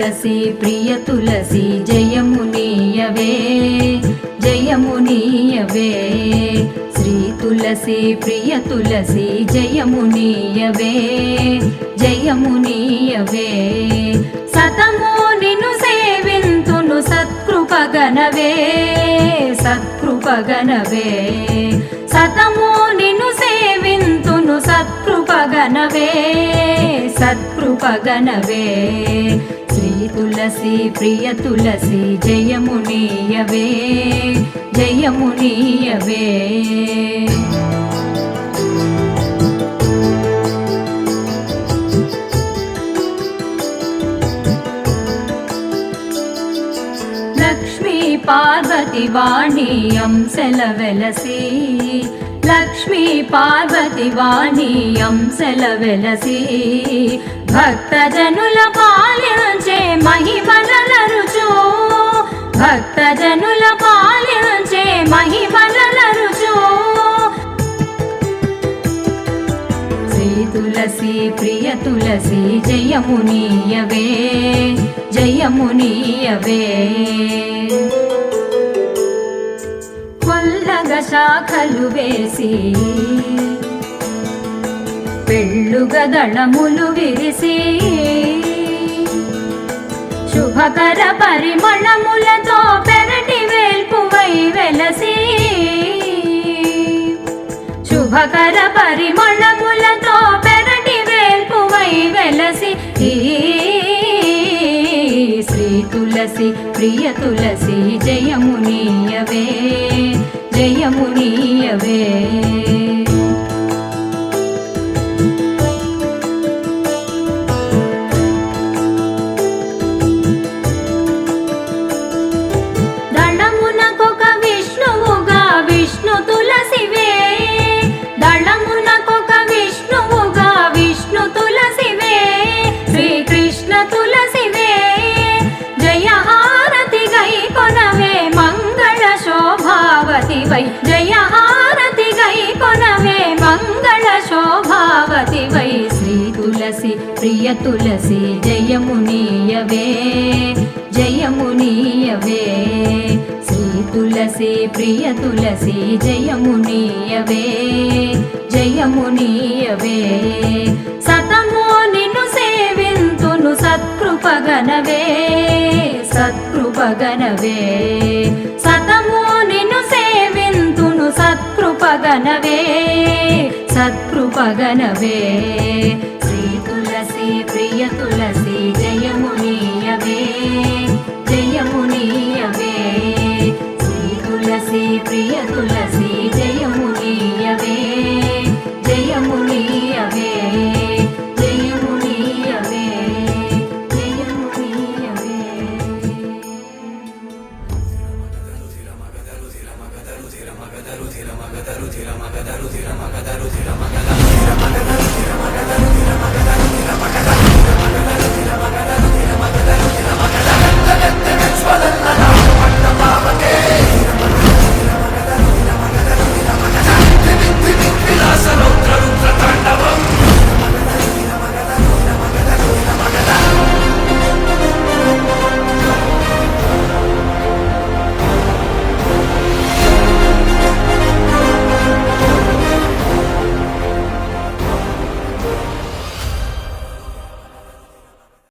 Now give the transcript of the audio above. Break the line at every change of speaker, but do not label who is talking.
తులసి ప్రియ తులసి జయమునీయవే జయమునీయవే శ్రీ తులసి ప్రియ తులసి జయమునీయవే జయమునీయవే సతము నిన్ను సేవింతును సత్కృపగనవే సత్కృపగనవే సతము నిన్ను సేవింతును సత్కృపగనవే సత్కృపగనవే శ్రీ తులసి ప్రియ తులసి జయమునీయవే జయమునీయవే లక్ష్మీ పార్వతి వాణి అంశల వెలసి లక్ష్మీ పార్వతి వాణి అంశల వెలసి భక్తజనుల పాలించే మహిమలరుచు భక్తజనుల పాలించే మహిమలరుచు శ్రీ తులసి ప్రియ తులసి జయమునీయవే జయమునీయవే కొల్లగ శాఖలు వేసి పెళ్ళుగ దళములు విరిసి శుభకర పరిమళములతో పెరటి వేల్పువై వెలసి శుభకర పరిమళములతో పెరటి వేల్పువై వెలసి శ్రీ తులసి ప్రియ తులసి జయమునీయవే జయమునీయవే దళమునకొక విష్ణువుగా విష్ణు తులసివే దళమునకొక విష్ణువుగా విష్ణు తులసివే శ్రీకృష్ణ తులసివే జయ హారతి గై కొనవే మంగళ శోభావతి వై జయ హారతి గై కొనవే మంగళ శోభావతి వై శ్రీ తులసి ప్రియ తులసి జయమునీయవే జయమునీయవే శ్రీ తులసి ప్రియ తులసి జయమునీయవే జయమునీయవే సతము నిన్ను సేవింతును సత్కృపగనవే సత్కృపగనవే సతము నిన్ను సేవింతును సత్కృపగనవే సత్కృపగనవే శ్రీ తులసి ప్రియ తులసి జయమునీయవే జయమునీయవే శ్రీ తులసి ప్రియ తులసి జయమునీయవే జయమునీయవే జయమునీయవే జయమునీయవే
Magadarudhira